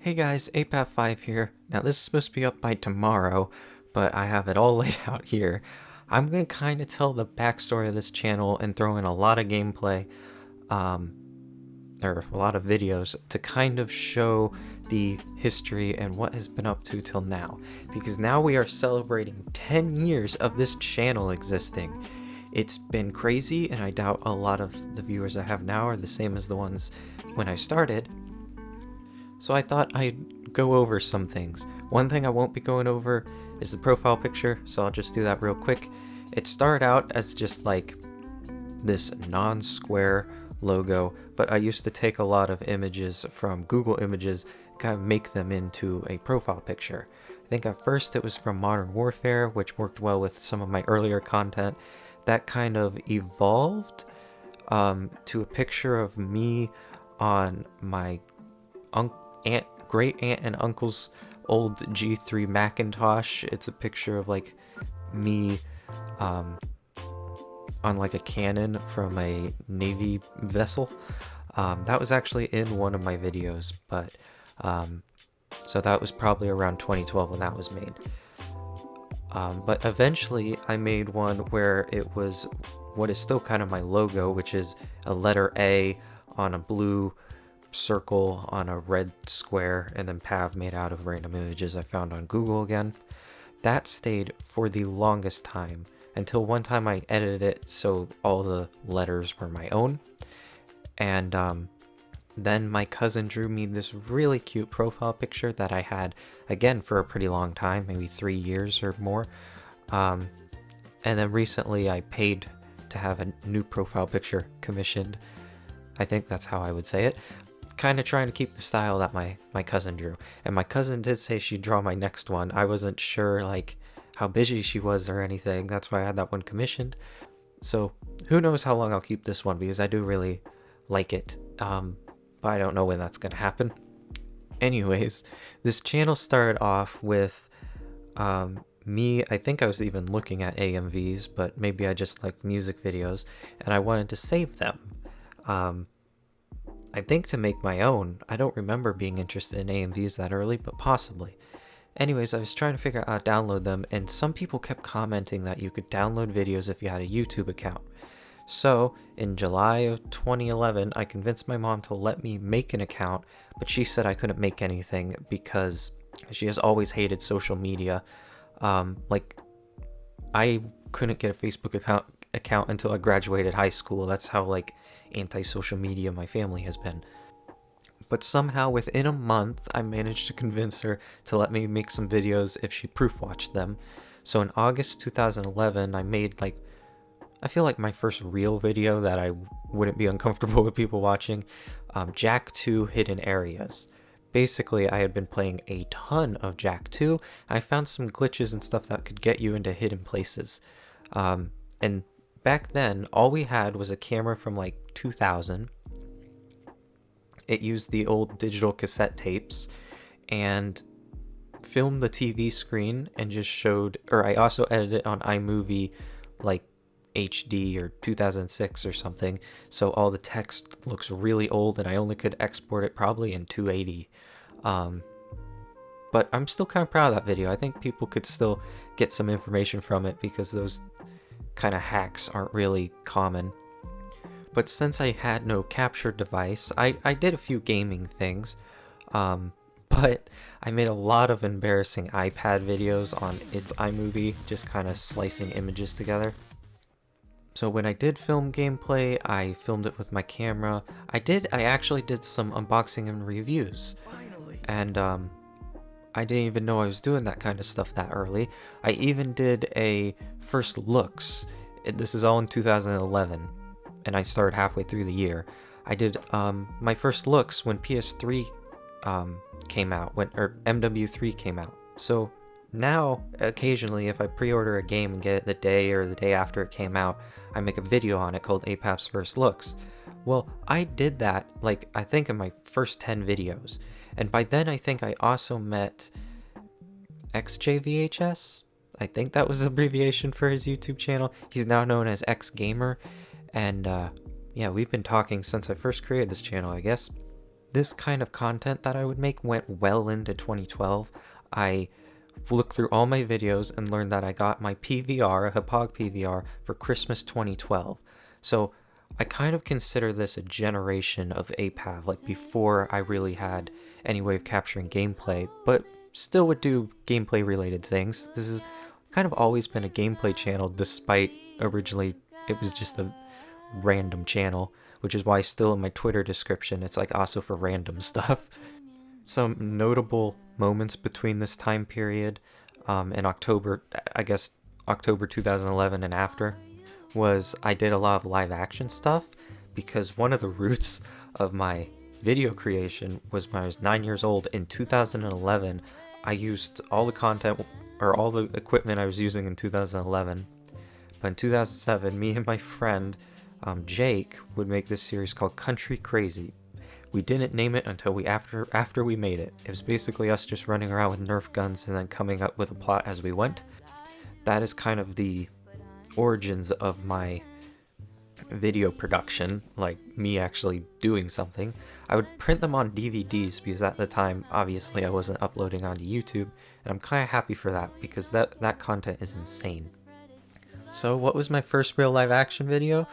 Hey guys, APAF5 here. Now this is supposed to be up by tomorrow, but I have it all laid out here. I'm going to kind of tell the backstory of this channel and throw in a lot of gameplay, or a lot of videos to kind of show the history and what has been up to till now. Because now we are celebrating 10 years of this channel existing. It's been crazy, and I doubt a lot of the viewers I have now are the same as the ones when I started. So I thought I'd go over some things. One thing I won't be going over is the profile picture, so I'll just do that real quick. It started out as just like this non-square logo, but I used to take a lot of images from Google Images, kind of make them into a profile picture. I think at first it was from Modern Warfare, which worked well with some of my earlier content. That kind of evolved to a picture of me on my great aunt and uncle's old G3 Macintosh. It's a picture of like me on like a cannon from a Navy vessel. That was actually in one of my videos, but so that was probably around 2012 when that was made. But eventually I made one where it was what is still kind of my logo, which is a letter A on a blue circle on a red square, and then PAV made out of random images I found on Google again. That stayed for the longest time, until one time I edited it so all the letters were my own. And then my cousin drew me this really cute profile picture that I had, again, for a pretty long time, maybe 3 years or more. And then recently I paid to have a new profile picture commissioned. I think that's how I would say it. Kind of trying to keep the style that my cousin drew. And my cousin did say she'd draw my next one. I wasn't sure like how busy she was or anything. That's why I had that one commissioned. So who knows how long I'll keep this one, because I do really like it. But I don't know when that's going to happen. Anyways, this channel started off with me. I think I was even looking at AMVs, but maybe I just liked music videos and I wanted to save them. I think to make my own. I don't remember being interested in AMVs that early, but possibly. Anyways, I was trying to figure out how to download them, and some people kept commenting that you could download videos if you had a YouTube account. So, in July of 2011, I convinced my mom to let me make an account, but she said I couldn't make anything because she has always hated social media. Like, I couldn't get a Facebook account until I graduated high school. That's how, like, anti-social media my family has been. But somehow within a month I managed to convince her to let me make some videos if she proof watched them. So in August 2011 I made like, I feel like my first real video that I wouldn't be uncomfortable with people watching, Jak 2 Hidden Areas. Basically I had been playing a ton of Jak 2. I found some glitches and stuff that could get you into hidden places. And back then, all we had was a camera from like 2000. It used the old digital cassette tapes and filmed the TV screen and just showed, or I also edited it on iMovie like HD or 2006 or something. So all the text looks really old and I only could export it probably in 280. But I'm still kind of proud of that video. I think people could still get some information from it because those kind of hacks aren't really common. But since I had no capture device, I did a few gaming things, but I made a lot of embarrassing iPad videos on its iMovie, just kind of slicing images together. So when I did film gameplay, I filmed it with my camera. I actually did some unboxing and reviews, and I didn't even know I was doing that kind of stuff that early. I even did a first looks. This is all in 2011, and I started halfway through the year. I did my first looks when PS3 came out, or MW3 came out. So now, occasionally, if I pre-order a game and get it the day or the day after it came out, I make a video on it called APAF's First Looks. Well, I did that, like, I think in my first 10 videos. And by then, I think I also met XJVHS. I think that was the abbreviation for his YouTube channel. He's now known as XGamer. And yeah, we've been talking since I first created this channel, I guess. this kind of content that I would make went well into 2012. I looked through all my videos and learned that I got my PVR, a Hipog PVR, for Christmas 2012. So I kind of consider this a generation of APAV, like before I really had any way of capturing gameplay, but still would do gameplay related things. This has kind of always been a gameplay channel, despite originally it was just a random channel, which is why still in my Twitter description it's like also for random stuff. Some notable moments between this time period in October, I guess October 2011 and after, was I did a lot of live action stuff, because one of the roots of my video creation was when I was 9 years old in 2011. I used all the content or all the equipment I was using in 2011, but in 2007 me and my friend Jake would make this series called Country Crazy. We didn't name it until after we made it. It was basically us just running around with Nerf guns and then coming up with a plot as we went. That is kind of the origins of my video production, like me actually doing something. I would print them on DVDs because at the time, obviously, I wasn't uploading onto YouTube, and I'm kind of happy for that because that content is insane. So what was my first real live action video?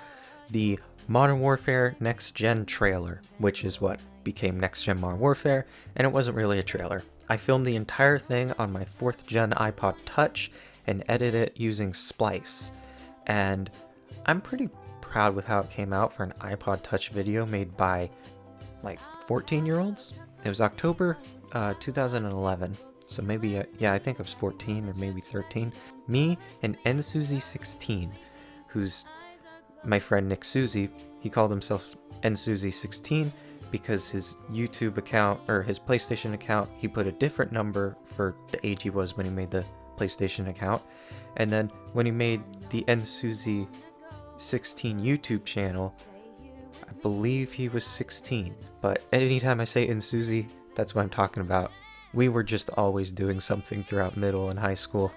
The Modern Warfare Next Gen trailer, which is what became Next Gen Modern Warfare, and it wasn't really a trailer. I filmed the entire thing on my 4th gen iPod Touch and edited it using Splice, and I'm pretty proud with how it came out for an iPod Touch video made by like 14-year-olds. It was October 2011, so maybe, yeah, I think I was 14 or maybe 13. Me and nsuzy16, who's my friend Nick Suzy. He called himself nsuzy16 because his YouTube account, or his PlayStation account, he put a different number for the age he was when he made the PlayStation account. And then when he made the nsuzy16 YouTube channel, I believe he was 16. But anytime I say nsuzy, that's what I'm talking about. We were just always doing something throughout middle and high school.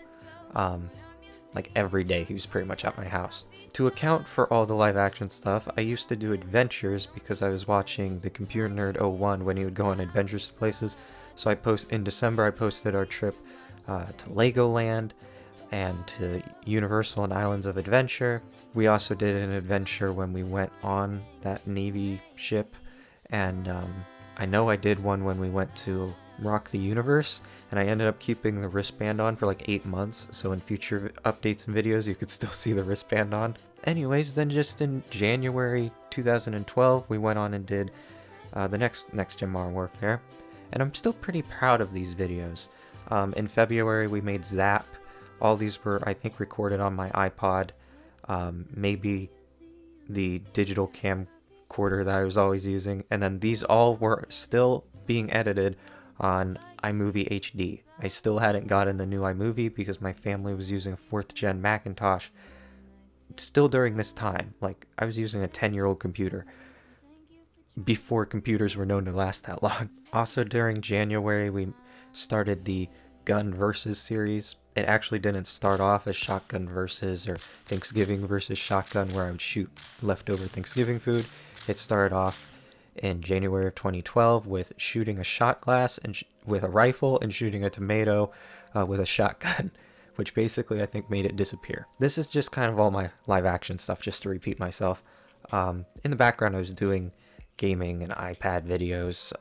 Like every day he was pretty much at my house. To account for all the live action stuff, I used to do adventures because I was watching the Computer Nerd 01 when he would go on adventures to places. So in December I posted our trip to Legoland and to Universal and Islands of Adventure. We also did an adventure when we went on that Navy ship, and I know I did one when we went to Rock the Universe, and I ended up keeping the wristband on for like 8 months, so in future updates and videos you could still see the wristband on. Anyways, then just in January 2012 we went on and did the next Gen Modern Warfare, and I'm still pretty proud of these videos. In February we made Zap. All these were, I think, recorded on my iPod, maybe the digital camcorder that I was always using, and then these all were still being edited on iMovie HD. I still hadn't gotten the new iMovie because my family was using a 4th gen Macintosh still during this time. Like, I was using a 10-year-old computer before computers were known to last that long. Also during January we started the Gun Versus series. It actually didn't start off as Shotgun Versus or Thanksgiving versus Shotgun, where I would shoot leftover Thanksgiving food. It started off in January of 2012 with shooting a shot glass and with a rifle and shooting a tomato with a shotgun, which basically I think made it disappear. This is just kind of all my live action stuff, just to repeat myself. In the background I was doing gaming and iPad videos.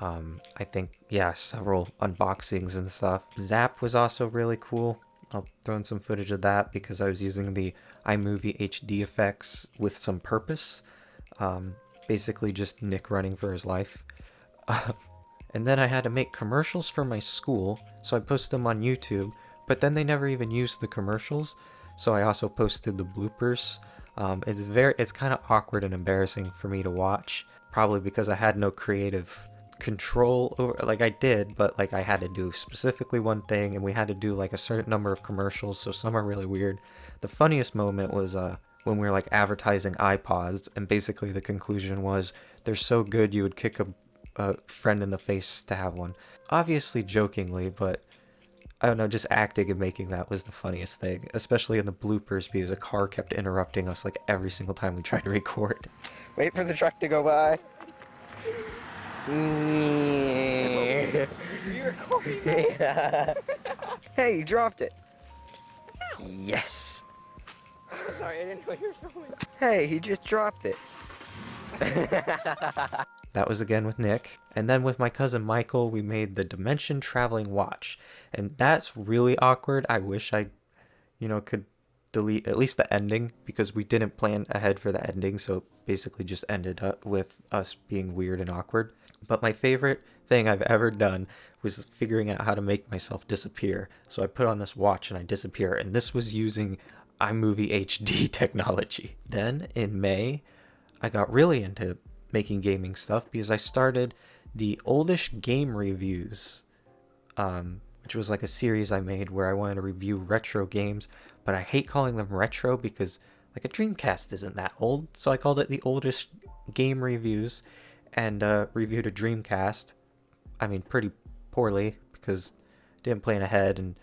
I think, yeah, several unboxings and stuff. Zap was also really cool. I'll throw in some footage of that because I was using the iMovie HD effects with some purpose. Basically just Nick running for his life. And then I had to make commercials for my school, so I posted them on YouTube, but then they never even used the commercials, so I also posted the bloopers. It's kind of awkward and embarrassing for me to watch, probably because I had no creative control over, like I did, but like I had to do specifically one thing, and we had to do like a certain number of commercials, so some are really weird. The funniest moment was when we were like advertising iPods, and basically the conclusion was they're so good you would kick a friend in the face to have one. Obviously jokingly, but I don't know, just acting and making that was the funniest thing, especially in the bloopers because a car kept interrupting us like every single time we tried to record. Wait for the truck to go by. Were you recording that? Yeah. Hey, you dropped it. Yes. Sorry, I didn't know you were filming. Hey, he just dropped it. That was again with Nick. And then with my cousin Michael, we made the Dimension Traveling Watch. And that's really awkward. I wish I, could delete at least the ending because we didn't plan ahead for the ending. So it basically just ended up with us being weird and awkward. But my favorite thing I've ever done was figuring out how to make myself disappear. So I put on this watch and I disappear. And this was using iMovie HD technology. Then in May, I got really into making gaming stuff because I started the oldish game reviews, which was like a series I made where I wanted to review retro games, but I hate calling them retro because like a Dreamcast isn't that old, so I called it the oldest game reviews, and reviewed a Dreamcast. I mean, pretty poorly because I didn't plan ahead, and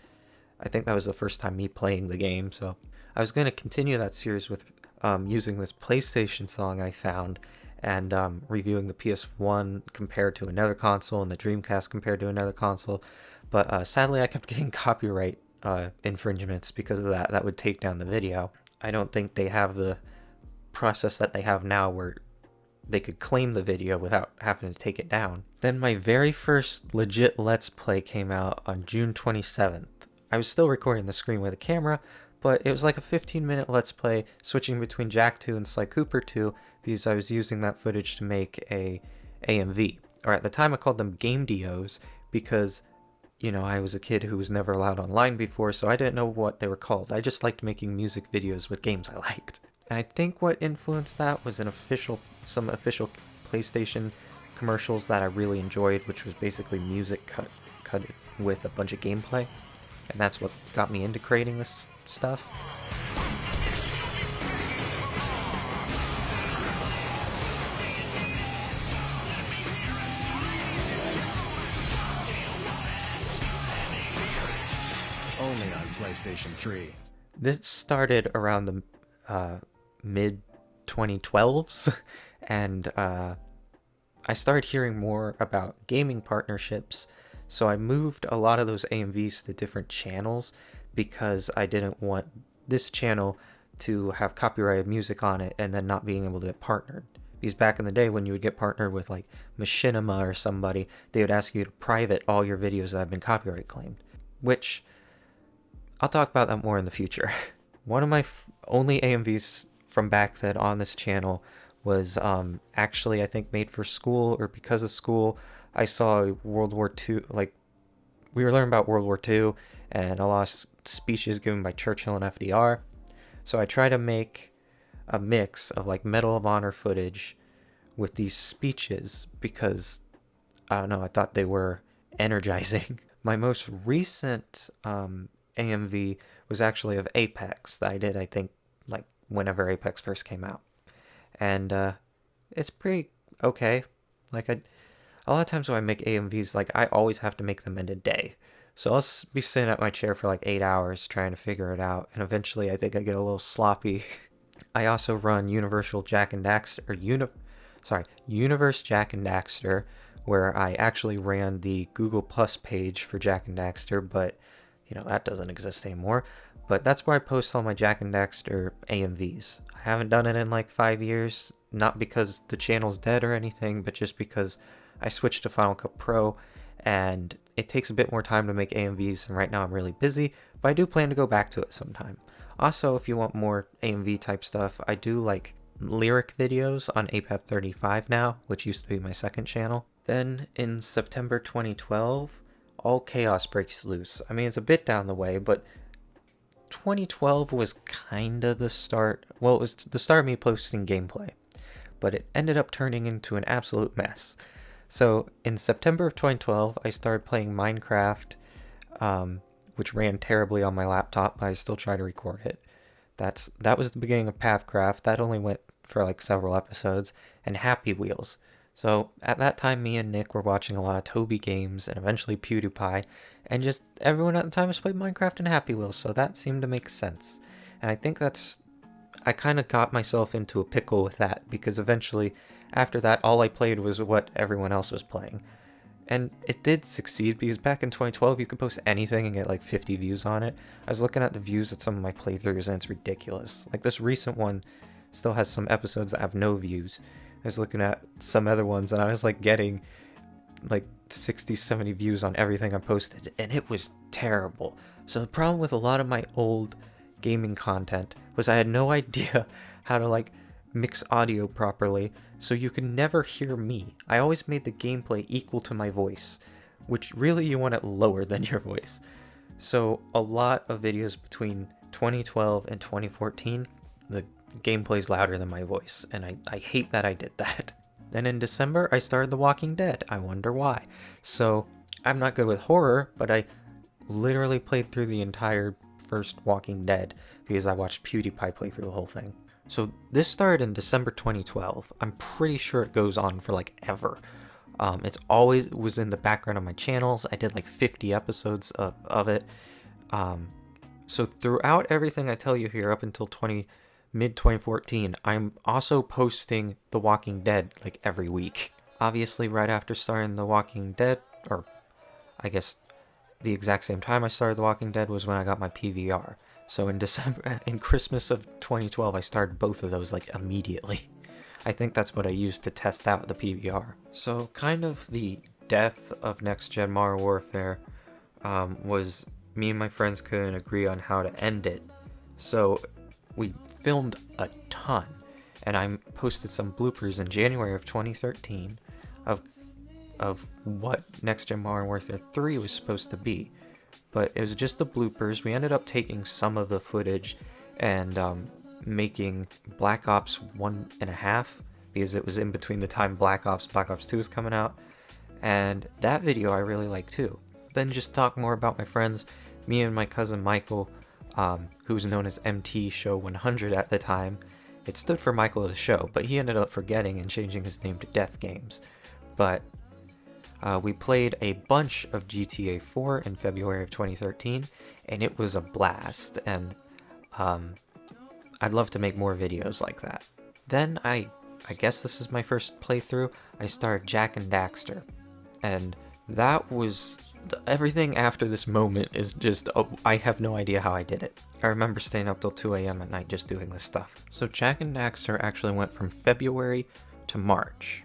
I think that was the first time me playing the game, so I was going to continue that series with using this PlayStation song I found and reviewing the PS1 compared to another console and the Dreamcast compared to another console. But sadly, I kept getting copyright infringements because of that. That would take down the video. I don't think they have the process that they have now where they could claim the video without having to take it down. Then my very first legit Let's Play came out on June 27th. I was still recording the screen with a camera, but it was like a 15-minute Let's Play switching between Jak 2 and Sly Cooper 2 because I was using that footage to make a AMV. Or at the time I called them Game DOs because, I was a kid who was never allowed online before, so I didn't know what they were called. I just liked making music videos with games I liked. And I think what influenced that was some official PlayStation commercials that I really enjoyed, which was basically music cut with a bunch of gameplay. And that's what got me into creating this stuff. Only on PlayStation 3. This started around the mid 2012s, and I started hearing more about gaming partnerships, so I moved a lot of those AMVs to different channels because I didn't want this channel to have copyrighted music on it and then not being able to get partnered. Because back in the day when you would get partnered with like Machinima or somebody, they would ask you to private all your videos that have been copyright claimed, which I'll talk about that more in the future. One of my only AMVs from back then on this channel was actually, I think, made for school or because of school. I saw World War II, like, we were learning about World War II and a lot of speeches given by Churchill and FDR. So I tried to make a mix of like Medal of Honor footage with these speeches because, I don't know, I thought they were energizing. My most recent AMV was actually of Apex that I did, I think, like whenever Apex first came out. And it's pretty okay. Like, a lot of times when I make AMVs, like, I always have to make them in a day. So I'll be sitting at my chair for like 8 hours trying to figure it out, and eventually I think I get a little sloppy. I also run Universal Jak and Daxter, Universe Jak and Daxter, where I actually ran the Google Plus page for Jak and Daxter, but that doesn't exist anymore. But that's where I post all my Jak and Daxter AMVs. I haven't done it in like 5 years, not because the channel's dead or anything, but just because I switched to Final Cut Pro, and it takes a bit more time to make AMVs, and right now I'm really busy, but I do plan to go back to it sometime. Also, if you want more AMV type stuff, I do like lyric videos on APEP35 now, which used to be my second channel. Then in September 2012, all chaos breaks loose. I mean, it's a bit down the way, but 2012 was kind of the start. Well, it was the start of me posting gameplay, but it ended up turning into an absolute mess. So in September of 2012, I started playing Minecraft, which ran terribly on my laptop, but I still try to record it. That was the beginning of Pathcraft. That only went for like several episodes, and Happy Wheels. So at that time, me and Nick were watching a lot of Toby games and eventually PewDiePie, and just everyone at the time was playing Minecraft and Happy Wheels, so that seemed to make sense. And I think I kind of got myself into a pickle with that, because eventually, After that, all I played was what everyone else was playing. And it did succeed because back in 2012, you could post anything and get like 50 views on it. I was looking at the views at some of my playthroughs and it's ridiculous. Like this recent one still has some episodes that have no views. I was looking at some other ones and I was like getting like 60, 70 views on everything I posted, and it was terrible. So the problem with a lot of my old gaming content was I had no idea how to like mix audio properly, so you could never hear me. I always made the gameplay equal to my voice, which really you want it lower than your voice. So a lot of videos between 2012 and 2014, the gameplay's louder than my voice, and I hate that I did that. Then in December, I started The Walking Dead. I wonder why. So I'm not good with horror, but I literally played through the entire first Walking Dead because I watched PewDiePie play through the whole thing. So this started in December 2012. I'm pretty sure it goes on for like ever. It's always was in the background of my channels. I did like 50 episodes of it. So throughout everything I tell you here up until mid 2014, I'm also posting The Walking Dead like every week. Obviously right after starting The Walking Dead, or I guess the exact same time I started The Walking Dead was when I got my PVR. So in Christmas of 2012, I started both of those like immediately. I think that's what I used to test out the PVR. So kind of the death of Next Gen Modern Warfare was me and my friends couldn't agree on how to end it. So we filmed a ton, and I posted some bloopers in January of 2013 of what Next Gen Modern Warfare 3 was supposed to be. But it was just the bloopers. We ended up taking some of the footage and making Black Ops 1.5 because it was in between the time Black Ops 2 was coming out. And that video I really like too. Then just talk more about my friends. Me and my cousin Michael, who was known as MT Show 100 at the time. It stood for Michael the Show, but he ended up forgetting and changing his name to Death Games. But we played a bunch of GTA 4 in February of 2013, and it was a blast, and I'd love to make more videos like that. Then I guess this is my first playthrough, I started Jak and Daxter, and that was... everything after this moment is just... I have no idea how I did it. I remember staying up till 2 a.m. at night just doing this stuff. So Jak and Daxter actually went from February to March.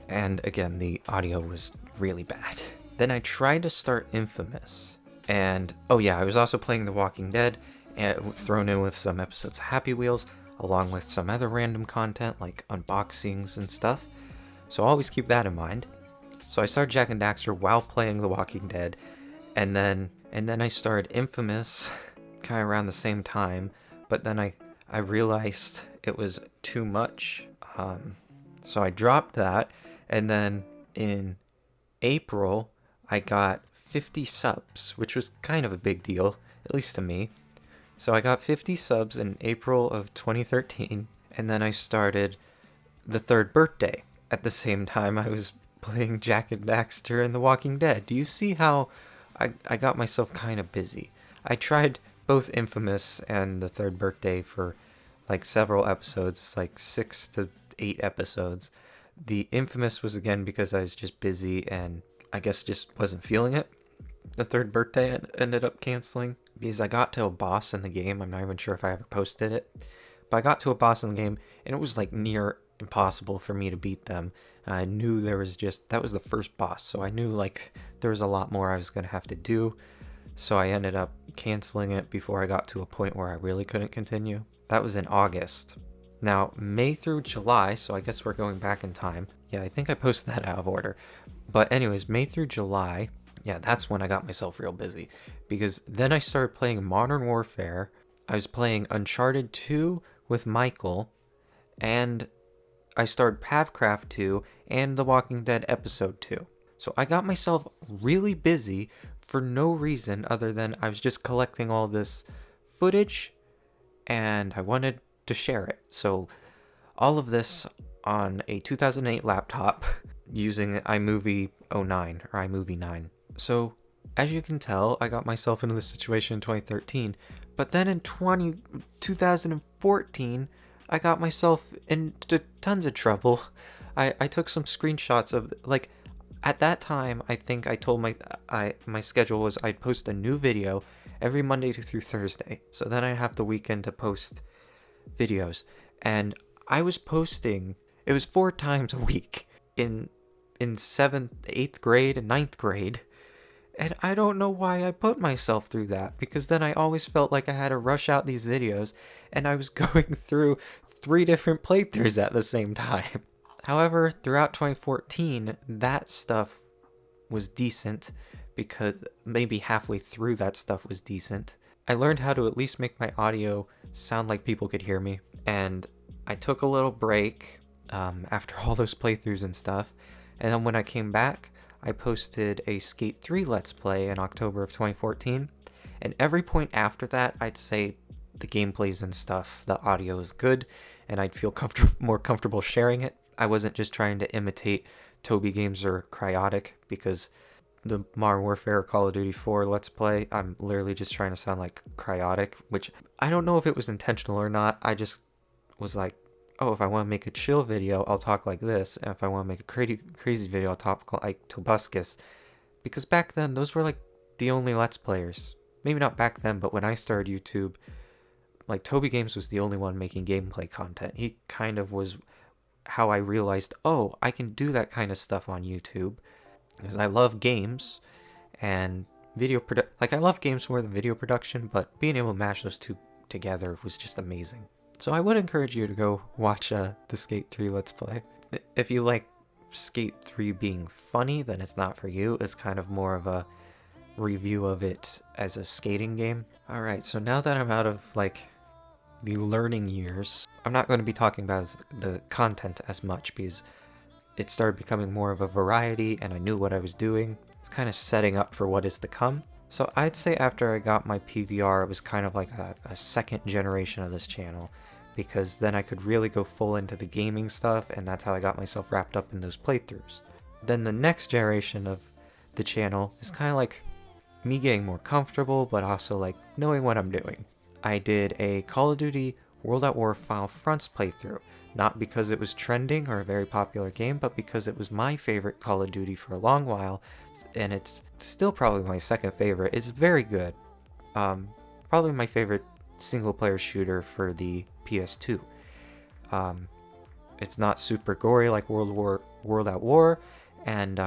And again, the audio was really bad. Then I tried to start Infamous. And, oh yeah, I was also playing The Walking Dead, and thrown in with some episodes of Happy Wheels, along with some other random content like unboxings and stuff. So always keep that in mind. So I started Jak and Daxter while playing The Walking Dead, and then I started Infamous kind of around the same time, but then I realized it was too much, so I dropped that. And then in April, I got 50 subs, which was kind of a big deal, at least to me. So I got 50 subs in April of 2013, and then I started The Third Birthday. At the same time, I was playing Jak and Daxter and The Walking Dead. Do you see how I got myself kind of busy? I tried both Infamous and The Third Birthday for like several episodes, like 6 to 8 episodes. The Infamous was again because I was just busy and I guess just wasn't feeling it. The Third Birthday ended up canceling because I got to a boss in the game. I'm not even sure if I ever posted it, but I got to a boss in the game and it was like near impossible for me to beat them. And I knew that was the first boss, so I knew like there was a lot more I was going to have to do. So I ended up canceling it before I got to a point where I really couldn't continue. That was in August. Now, May through July, so I guess we're going back in time. Yeah, I think I posted that out of order. But anyways, May through July, yeah, that's when I got myself real busy. Because then I started playing Modern Warfare. I was playing Uncharted 2 with Michael. And I started Pavcraft 2 and The Walking Dead Episode 2. So I got myself really busy for no reason other than I was just collecting all this footage and I wanted to share it. So all of this on a 2008 laptop using iMovie 09 or iMovie 9. So as you can tell, I got myself into this situation in 2013, but then in 2014, I got myself into tons of trouble. I took some screenshots of, like, at that time, I think I told my schedule was I'd post a new video every Monday through Thursday. So then I have the weekend to post videos. And I was posting, it was 4 times a week in 7th, 8th grade and 9th grade. And I don't know why I put myself through that, because then I always felt like I had to rush out these videos and I was going through 3 different playthroughs at the same time. However, throughout 2014, that stuff was decent, because maybe halfway through that stuff was decent. I learned how to at least make my audio sound like people could hear me, and I took a little break after all those playthroughs and stuff, and then when I came back, I posted a Skate 3 Let's Play in October of 2014, and every point after that, I'd say the gameplays and stuff, the audio is good, and I'd feel more comfortable sharing it. I wasn't just trying to imitate Toby Games or Cryotic, because the Modern Warfare Call of Duty 4 Let's Play, I'm literally just trying to sound like Cryotic, which I don't know if it was intentional or not. I just was like, oh, if I want to make a chill video, I'll talk like this, and if I want to make a crazy video, I'll talk like Tobuscus, because back then, those were like the only Let's Players. Maybe not back then, but when I started YouTube, like Toby Games was the only one making gameplay content. He kind of was how I realized, oh, I can do that kind of stuff on YouTube, because I love games and I love games more than video production, but being able to mash those two together was just amazing. So I would encourage you to go watch the Skate 3 Let's Play. If you like Skate 3 being funny, then it's not for you. It's kind of more of a review of it as a skating game. Alright, so now that I'm out of like the learning years, I'm not going to be talking about the content as much, because it started becoming more of a variety and I knew what I was doing. It's kind of setting up for what is to come. So I'd say after I got my PVR, it was kind of like a second generation of this channel, because then I could really go full into the gaming stuff, and that's how I got myself wrapped up in those playthroughs. Then the next generation of the channel is kind of like me getting more comfortable, but also like knowing what I'm doing. I did a Call of Duty World at War Final Fronts playthrough, not because it was trending or a very popular game, but because it was my favorite Call of Duty for a long while, and it's still probably my second favorite. It's very good. Probably my favorite single-player shooter for the PS2. It's not super gory like World at War, and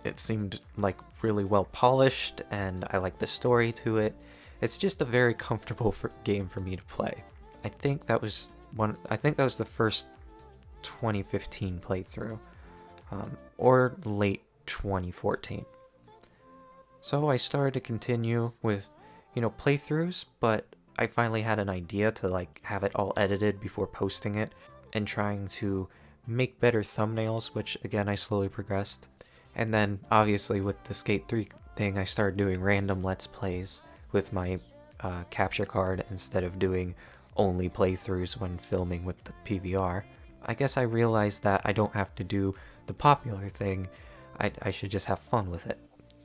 it seemed like really well polished, and I like the story to it. It's just a very comfortable game for me to play. I think that was the first 2015 playthrough, or late 2014. So I started to continue with, playthroughs, but I finally had an idea to like have it all edited before posting it, and trying to make better thumbnails, which again I slowly progressed. And then obviously with the Skate 3 thing, I started doing random Let's Plays with my capture card instead of doing only playthroughs when filming with the PVR. I guess I realized that I don't have to do the popular thing, I should just have fun with it.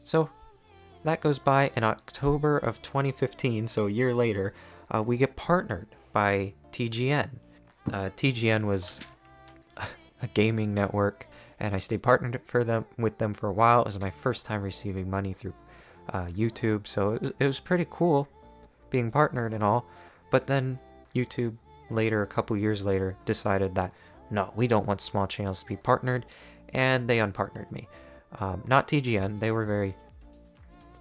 So that goes by. In October of 2015, so a year later, we get partnered by TGN. TGN was a gaming network, and I stayed partnered with them for a while. It was my first time receiving money through YouTube, so it was pretty cool being partnered and all. But then YouTube later, a couple years later, decided that no, we don't want small channels to be partnered, and they unpartnered me. Not TGN, they were very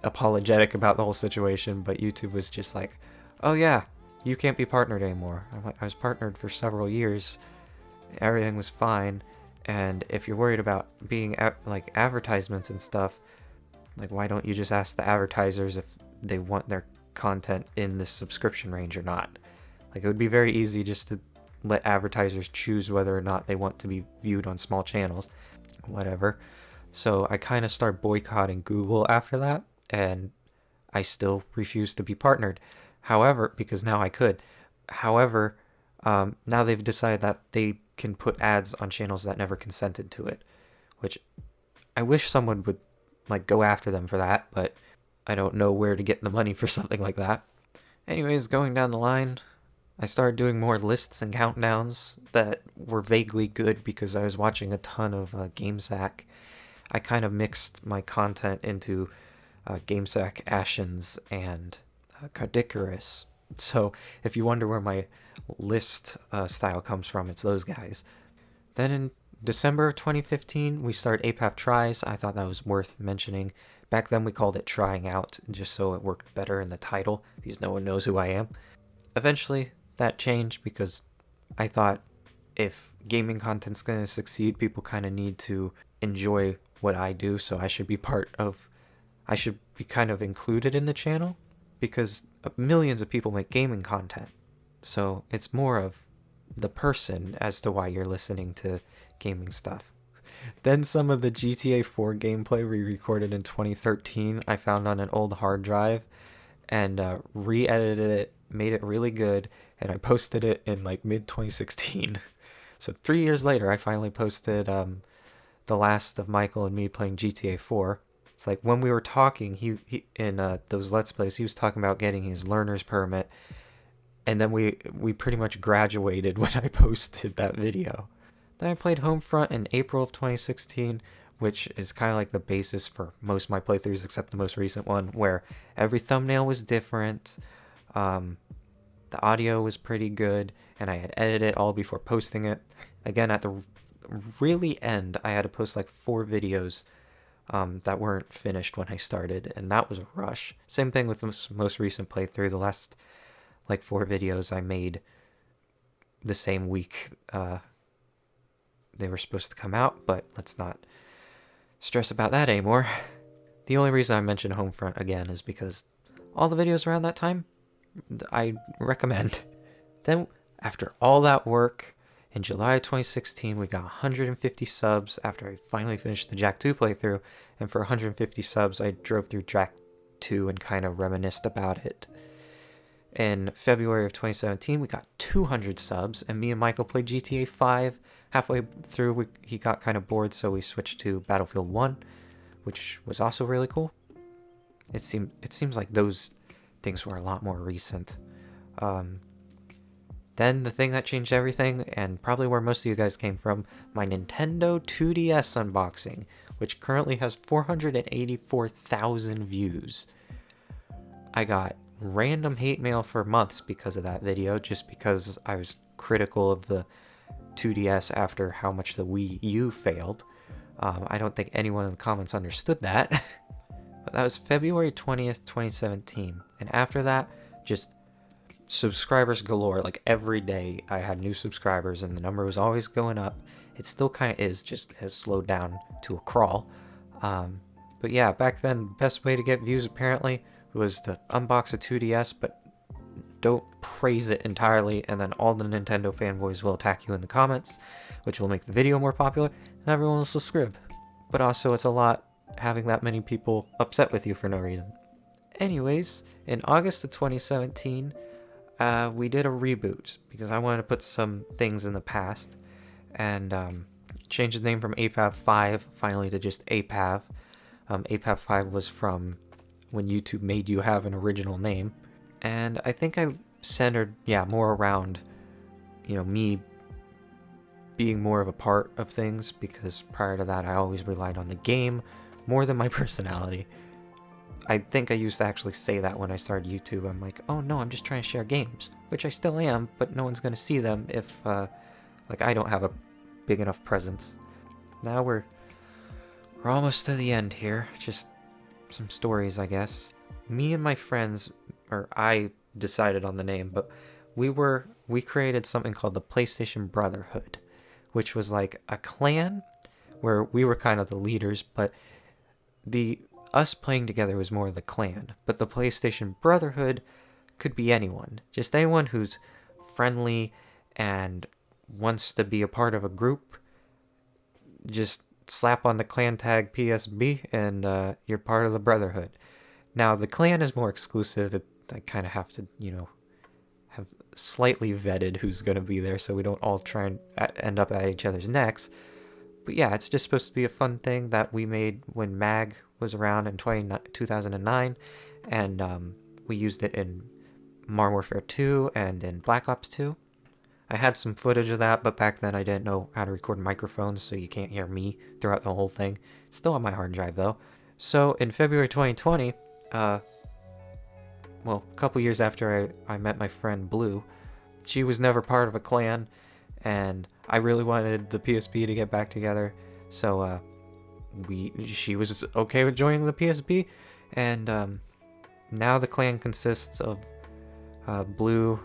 apologetic about the whole situation, but YouTube was just like, oh yeah, you can't be partnered anymore. I'm like, I was partnered for several years, everything was fine, and if you're worried about being like advertisements and stuff, like why don't you just ask the advertisers if they want their content in this subscription range or not? Like, it would be very easy just to let advertisers choose whether or not they want to be viewed on small channels, whatever. So I kind of started boycotting Google after that, and I still refused to be partnered. However, because now I could. However, now they've decided that they can put ads on channels that never consented to it, which I wish someone would like go after them for that, but I don't know where to get the money for something like that. Anyways, going down the line, I started doing more lists and countdowns that were vaguely good because I was watching a ton of GameSack. I kind of mixed my content into GameSack Ashens and Cardicarus. So if you wonder where my list style comes from, it's those guys. Then in December 2015, we started APAP Tries. I thought that was worth mentioning. Back then we called it Trying Out, just so it worked better in the title, because no one knows who I am. Eventually, that changed because I thought if gaming content's going to succeed, people kind of need to enjoy what I do, so I should be kind of included in the channel, because millions of people make gaming content. So it's more of the person as to why you're listening to gaming stuff. Then some of the GTA 4 gameplay we recorded in 2013 I found on an old hard drive and re-edited it, made it really good, and I posted it in like mid-2016. So 3 years later I finally posted the last of Michael and me playing GTA 4. It's like when we were talking, he in those Let's Plays, he was talking about getting his learner's permit, and then we pretty much graduated when I posted that video. Then I played Homefront in April of 2016, which is kind of like the basis for most of my playthroughs except the most recent one, where every thumbnail was different, the audio was pretty good, and I had edited it all before posting it. Again, at the really end, I had to post like 4 videos that weren't finished when I started, and that was a rush. Same thing with the most recent playthrough. The last like 4 videos I made the same week they were supposed to come out, but let's not stress about that anymore. The only reason I mention Homefront again is because all the videos around that time I recommend. Then after all that work, in July of 2016 we got 150 subs after I finally finished the Jak 2 playthrough, and for 150 subs I drove through Jak 2 and kind of reminisced about it. In February of 2017 we got 200 subs, and me and Michael played GTA 5. Halfway through he got kind of bored, so we switched to Battlefield 1, which was also really cool. It seems like those things were a lot more recent. Then the thing that changed everything, and probably where most of you guys came from, my Nintendo 2DS unboxing, which currently has 484,000 views. I got random hate mail for months because of that video, just because I was critical of the 2DS after how much the Wii U failed. I don't think anyone in the comments understood that. But that was February 20th, 2017. And after that, just subscribers galore. Like every day I had new subscribers and the number was always going up. It still kind of is, just has slowed down to a crawl. But yeah, back then the best way to get views apparently was to unbox a 2DS, but don't praise it entirely, and then all the Nintendo fanboys will attack you in the comments, which will make the video more popular, and everyone will subscribe. But also it's a lot having that many people upset with you for no reason. Anyways, in August of 2017, we did a reboot, because I wanted to put some things in the past, and changed the name from APAV 5 finally to just APAV. APAV 5 was from when YouTube made you have an original name. And I think I centered, more around, me being more of a part of things, because prior to that I always relied on the game more than my personality. I think I used to actually say that when I started YouTube. I'm like, oh no, I'm just trying to share games, which I still am, but no one's going to see them if, I don't have a big enough presence. Now we're almost to the end here, just some stories, I guess. Me and my friends, or I decided on the name, but we created something called the PlayStation Brotherhood, which was like a clan where we were kind of the leaders, but us playing together was more the clan. But the PlayStation Brotherhood could be anyone, just anyone who's friendly and wants to be a part of a group. Just slap on the clan tag PSB and you're part of the Brotherhood. Now, the clan is more exclusive. I kind of have to, have slightly vetted who's going to be there so we don't all try and end up at each other's necks. But yeah, it's just supposed to be a fun thing that we made when MAG was around in 2009, and we used it in Modern Warfare 2 and in Black Ops 2. I had some footage of that, but back then I didn't know how to record microphones, so you can't hear me throughout the whole thing. It's still on my hard drive, though. So in February 2020, well, a couple years after I met my friend Blue, she was never part of a clan, and I really wanted the PSP to get back together, so she was okay with joining the PSP, and now the clan consists of Blue,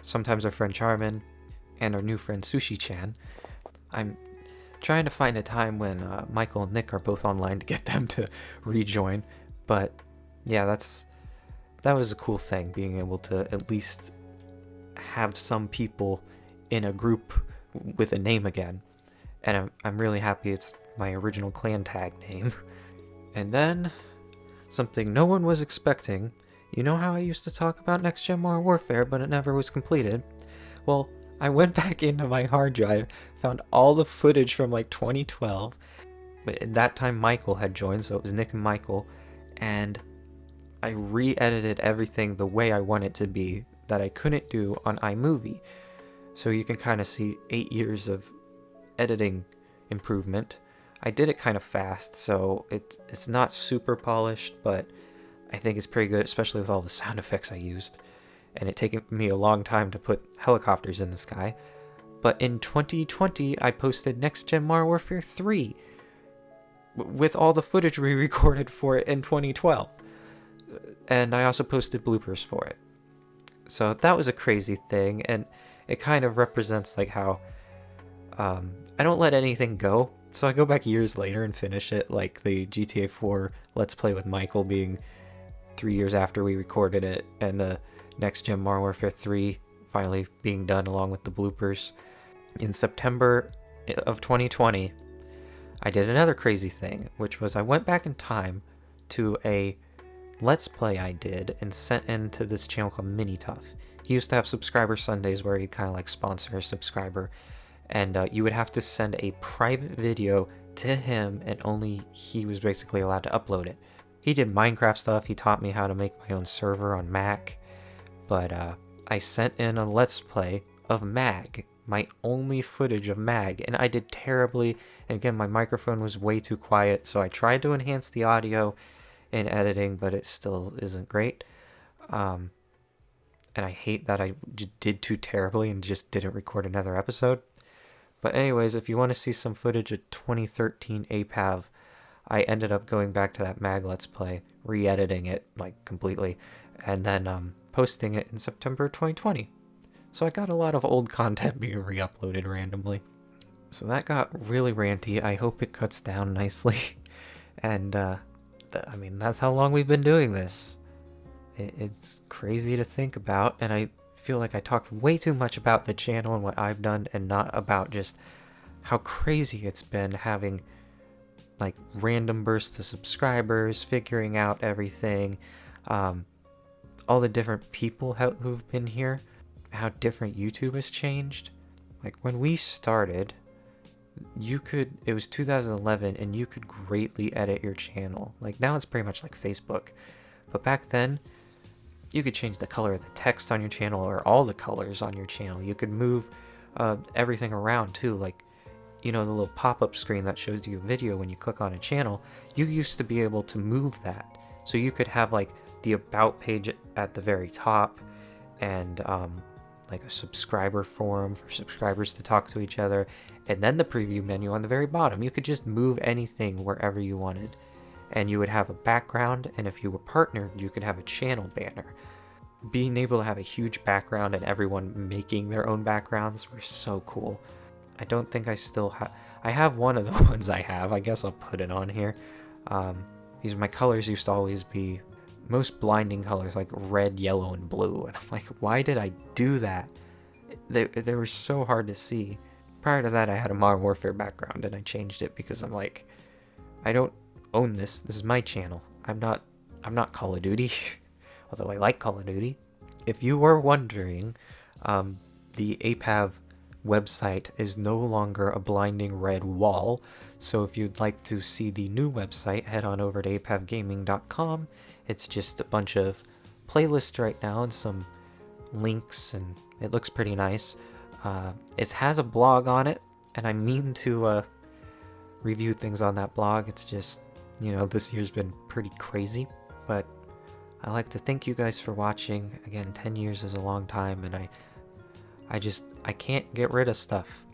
sometimes our friend Charmin, and our new friend Sushi-chan. I'm trying to find a time when Michael and Nick are both online to get them to rejoin, but yeah, that was a cool thing, being able to at least have some people in a group with a name again. And I'm really happy it's my original clan tag name. And then, something no one was expecting. You know how I used to talk about Next Gen Modern Warfare, but it never was completed? Well, I went back into my hard drive, found all the footage from like 2012. But at that time Michael had joined, so it was Nick and Michael. And I re-edited everything the way I want it to be that I couldn't do on iMovie. So you can kind of see 8 years of editing improvement. I did it kind of fast, so it's not super polished, but I think it's pretty good, especially with all the sound effects I used. And it taken me a long time to put helicopters in the sky. But in 2020, I posted Next Gen Modern Warfare 3 with all the footage we recorded for it in 2012. And I also posted bloopers for it. So that was a crazy thing, and it kind of represents like how I don't let anything go. So I go back years later and finish it, like the GTA 4 Let's Play with Michael being 3 years after we recorded it, and the Next Gen Modern Warfare 3 finally being done along with the bloopers. In September of 2020, I did another crazy thing, which was I went back in time to a Let's Play I did and sent into this channel called Mini Tough. He used to have subscriber Sundays where he'd kind of like sponsor a subscriber, and you would have to send a private video to him, and only he was basically allowed to upload it. He did Minecraft stuff. He taught me how to make my own server on Mac, but I sent in a Let's Play of Mag, my only footage of Mag, and I did terribly. And again, my microphone was way too quiet, so I tried to enhance the audio in editing, but it still isn't great. And I hate that I did too terribly and just didn't record another episode. But anyways, if you want to see some footage of 2013 APAV, I ended up going back to that Mag Let's Play, re-editing it like completely, and then posting it in September 2020. So I got a lot of old content being re-uploaded randomly. So that got really ranty. I hope it cuts down nicely. And I mean, that's how long we've been doing this. It's crazy to think about, and I feel like I talked way too much about the channel and what I've done, and not about just how crazy it's been having like random bursts of subscribers, figuring out everything, all the different people who've been here, how different YouTube has changed. Like when we started, it was 2011, and you could greatly edit your channel. Like now it's pretty much like Facebook, but back then you could change the color of the text on your channel, or all the colors on your channel. You could move everything around too, like, you know, the little pop-up screen that shows you a video when you click on a channel. You used to be able to move that, so you could have like the about page at the very top, and like a subscriber forum for subscribers to talk to each other, and then the preview menu on the very bottom. You could just move anything wherever you wanted, and you would have a background, and if you were partnered, you could have a channel banner. Being able to have a huge background and everyone making their own backgrounds were so cool. I don't think I still have... I have one of the ones I have. I guess I'll put it on here. These my colors used to always be most blinding colors, like red, yellow, and blue. And I'm like, why did I do that? They were so hard to see. Prior to that, I had a Modern Warfare background, and I changed it because I'm like, I don't own this. This is my channel. I'm not Call of Duty, although I like Call of Duty. If you were wondering, the APAV website is no longer a blinding red wall. So if you'd like to see the new website, head on over to apavgaming.com. It's just a bunch of playlists right now and some links, and it looks pretty nice. It has a blog on it, and I mean to review things on that blog. It's just, this year's been pretty crazy, but I like to thank you guys for watching. Again, 10 years is a long time, and I can't get rid of stuff.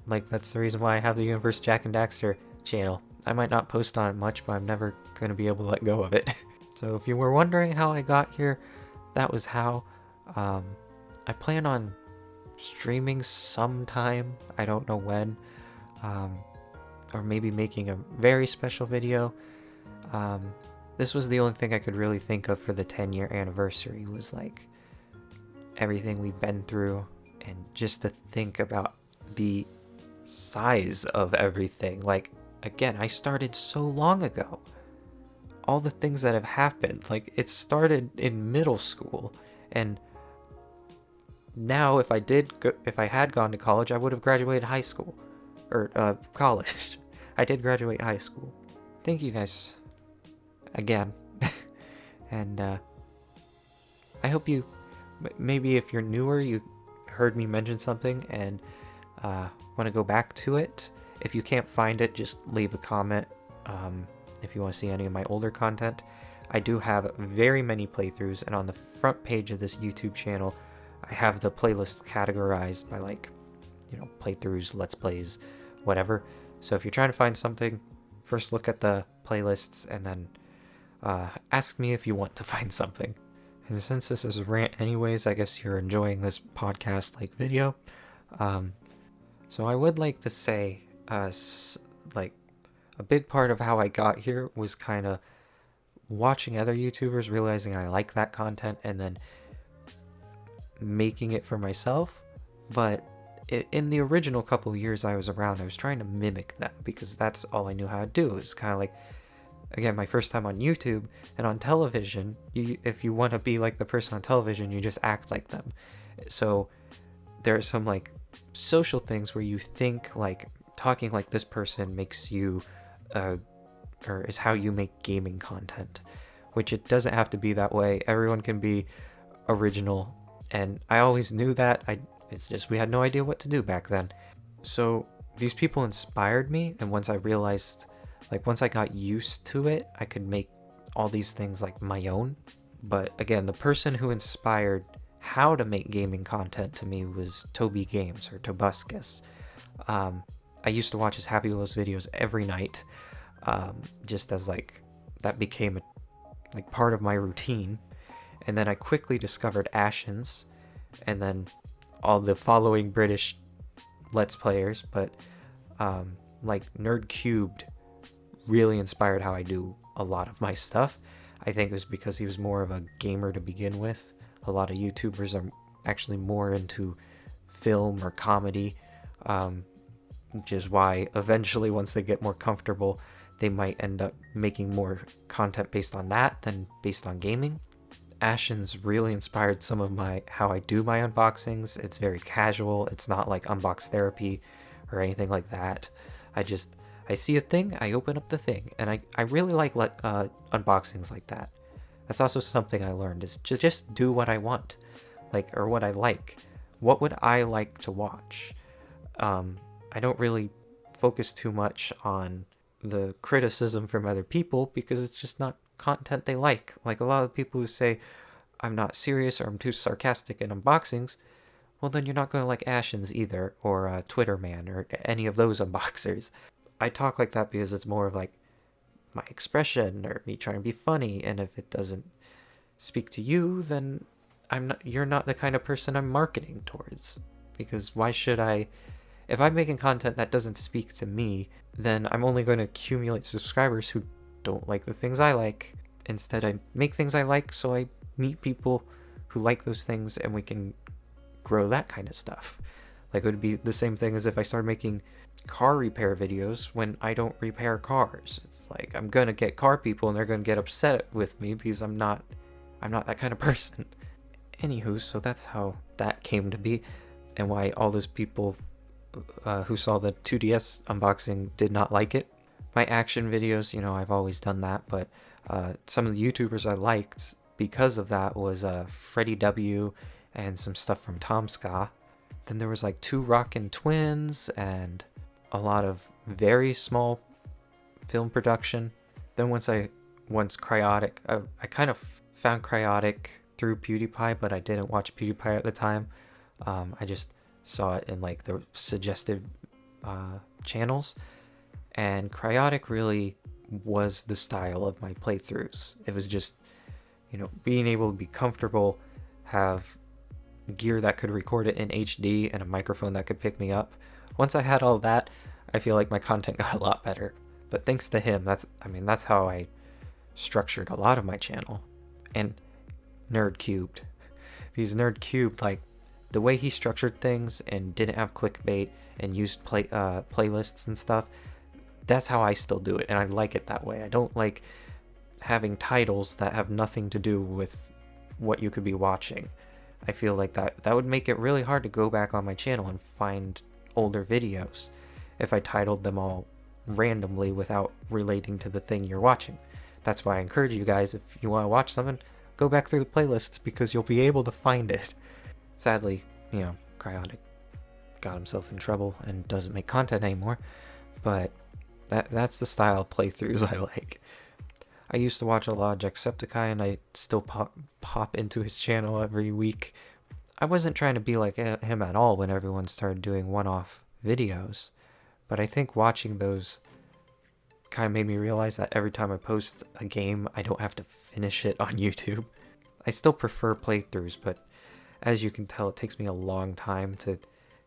Like, that's the reason why I have the Universe Jack and Daxter channel. I might not post on it much, but I'm never going to be able to let go of it. So if you were wondering how I got here, that was how. I plan on streaming sometime. I don't know when. Or maybe making a very special video. This was the only thing I could really think of for the 10-year anniversary, was like everything we've been through, and just to think about the size of everything. Like, again, I started so long ago. All the things that have happened, like, it started in middle school, and now if I had gone to college, I would have graduated high school, or college. I did graduate high school. Thank you guys again. And I hope you, maybe if you're newer, you heard me mention something and want to go back to it. If you can't find it, just leave a comment. If you want to see any of my older content. I do have very many playthroughs, and on the front page of this YouTube channel, I have the playlist categorized by, like, playthroughs, let's plays, whatever. So if you're trying to find something, first look at the playlists, and then ask me if you want to find something. And since this is a rant anyways, I guess you're enjoying this podcast-like video. So I would like to say, like, a big part of how I got here was kind of watching other YouTubers, realizing I like that content, and then making it for myself. But in the original couple years I was around, I was trying to mimic them, because that's all I knew how to do. It was kind of like, again, my first time on YouTube, and on television, if you want to be like the person on television, you just act like them. So there are some, like, social things where you think, like, talking like this person makes you or is how you make gaming content, which it doesn't have to be that way. Everyone can be original, and I always knew that. It's just we had no idea what to do back then. So these people inspired me, and once I realized, like, once I got used to it, I could make all these things like my own. But again, the person who inspired how to make gaming content to me was Toby Games, or Tobuscus. I used to watch his Happy Wheels videos every night, just as, like, that became like part of my routine. And then I quickly discovered Ashens, and then all the following British Let's Players. But like, Nerd Cubed really inspired how I do a lot of my stuff. I think it was because he was more of a gamer to begin with. A lot of YouTubers are actually more into film or comedy, which is why eventually, once they get more comfortable, they might end up making more content based on that than based on gaming. Ashens really inspired some of how I do my unboxings. It's very casual. It's not like unbox therapy or anything like that. I see a thing, I open up the thing, and I really like unboxings like that. That's also something I learned, is to just do what I want, like, or what I like. What would I like to watch? I don't really focus too much on the criticism from other people, because it's just not content they like. Like, a lot of people who say I'm not serious or I'm too sarcastic in unboxings, well, then you're not going to like Ashens either, or Twitter Man, or any of those unboxers. I talk like that because it's more of like my expression, or me trying to be funny, and if it doesn't speak to you, then you're not the kind of person I'm marketing towards. Because why should I? If I'm making content that doesn't speak to me, then I'm only going to accumulate subscribers who don't like the things I like. Instead, I make things I like, so I meet people who like those things, and we can grow that kind of stuff. Like, it would be the same thing as if I started making car repair videos when I don't repair cars. It's like, I'm gonna get car people, and they're gonna get upset with me because I'm not that kind of person. Anywho, so that's how that came to be, and why all those people who saw the 2DS unboxing did not like it. My action videos, I've always done that, but some of the YouTubers I liked because of that was Freddie W. and some stuff from Tomska. Then there was like 2 Rockin' Twins and a lot of very small film production. Then once Cryotic, I kind of found Cryotic through PewDiePie, but I didn't watch PewDiePie at the time. I just saw it in like the suggested channels, and Cryotic really was the style of my playthroughs. It was just, being able to be comfortable, have gear that could record it in HD and a microphone that could pick me up. Once I had all that, I feel like my content got a lot better. But thanks to him, that's how I structured a lot of my channel. And Nerd Cubed. Because Nerd Cubed, like, the way he structured things and didn't have clickbait and used playlists and stuff, that's how I still do it, and I like it that way. I don't like having titles that have nothing to do with what you could be watching. I feel like that would make it really hard to go back on my channel and find older videos if I titled them all randomly without relating to the thing you're watching. That's why I encourage you guys, if you want to watch something, go back through the playlists because you'll be able to find it. Sadly, Cryotic got himself in trouble and doesn't make content anymore, but that's the style of playthroughs I like. I used to watch a lot of Jacksepticeye, and I still pop into his channel every week. I wasn't trying to be like him at all when everyone started doing one-off videos, but I think watching those kind of made me realize that every time I post a game, I don't have to finish it on YouTube. I still prefer playthroughs, but as you can tell, it takes me a long time to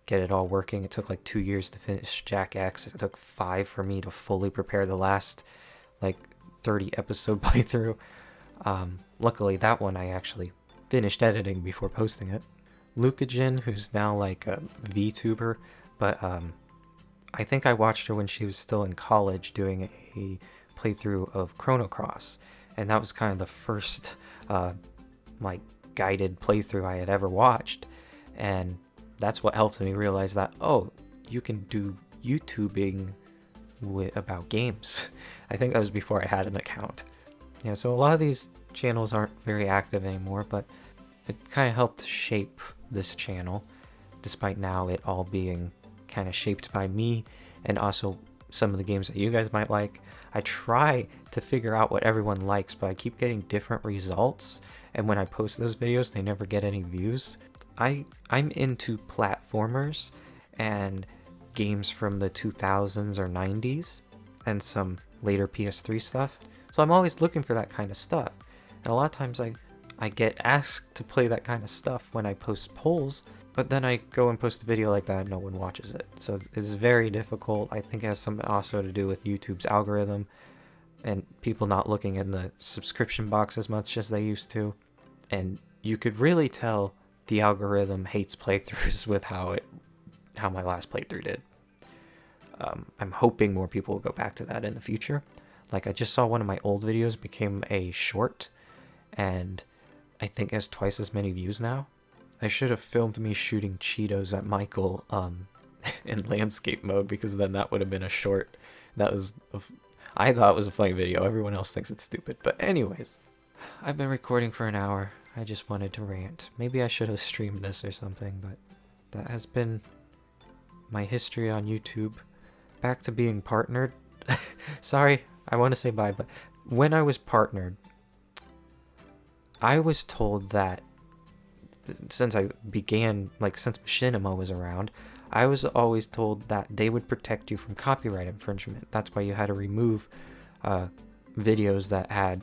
get it all working. It took like 2 years to finish Jack X. It took 5 for me to fully prepare the last like 30 episode playthrough. Luckily that one I actually finished editing before posting it. Lucajin, who's now like a VTuber, but I think I watched her when she was still in college doing a playthrough of Chrono Cross, and that was kind of the first like guided playthrough I had ever watched, and that's what helped me realize that, oh, you can do YouTubing about games. I think that was before I had an account. Yeah, so a lot of these channels aren't very active anymore, but it kind of helped shape this channel, despite now it all being kind of shaped by me and also some of the games that you guys might like. I try to figure out what everyone likes, but I keep getting different results, and when I post those videos, they never get any views. I'm into platformers and games from the 2000s or 90s and some later PS3 stuff, so I'm always looking for that kind of stuff, and a lot of times I get asked to play that kind of stuff when I post polls, but then I go and post a video like that and no one watches it. So it's very difficult. I think it has something also to do with YouTube's algorithm and people not looking in the subscription box as much as they used to. And you could really tell the algorithm hates playthroughs with how my last playthrough did. I'm hoping more people will go back to that in the future. Like, I just saw one of my old videos became a short, and I think it has twice as many views now. I should have filmed me shooting Cheetos at Michael in landscape mode, because then that would have been a short. I thought it was a funny video. Everyone else thinks it's stupid. But anyways, I've been recording for an hour. I just wanted to rant. Maybe I should have streamed this or something, but that has been my history on YouTube. Back to being partnered. Sorry, I want to say bye, but when I was partnered, I was told that since I began, since Machinima was around, I was always told that they would protect you from copyright infringement. That's why you had to remove videos that had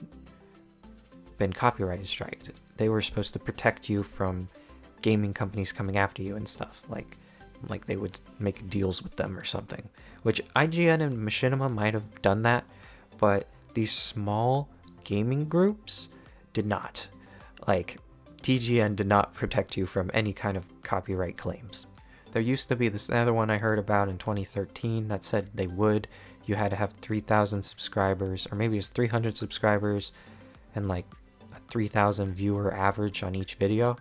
been copyright striked. They were supposed to protect you from gaming companies coming after you and stuff, like they would make deals with them or something, which IGN and Machinima might have done that, but these small gaming groups did not. Like, TGN did not protect you from any kind of copyright claims. There used to be this other one I heard about in 2013 that said they would. You had to have 3,000 subscribers, or maybe it was 300 subscribers, and like a 3,000 viewer average on each video.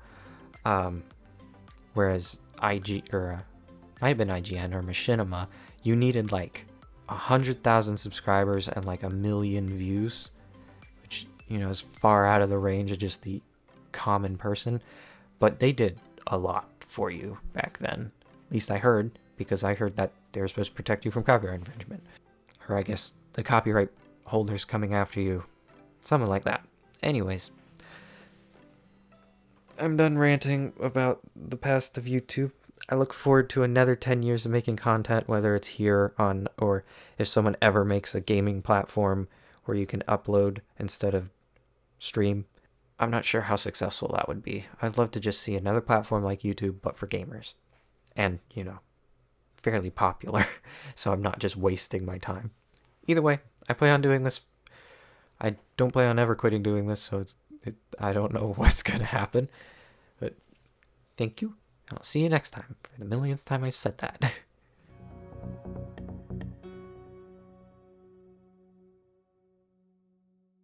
Whereas might have been IGN or Machinima, you needed like 100,000 subscribers and like 1 million views, which, is far out of the range of just the common person. But they did a lot for you back then. At least I heard, because I heard that they were supposed to protect you from copyright infringement. Or I guess the copyright holders coming after you. Something like that. Anyways, I'm done ranting about the past of YouTube. I look forward to another 10 years of making content, whether it's here on, or if someone ever makes a gaming platform where you can upload instead of stream. I'm not sure how successful that would be. I'd love to just see another platform like YouTube, but for gamers. And, you know, fairly popular, so I'm not just wasting my time. Either way, I plan on doing this. I don't plan on ever quitting doing this, so I don't know what's going to happen. But thank you. I'll see you next time. For the millionth time I've said that.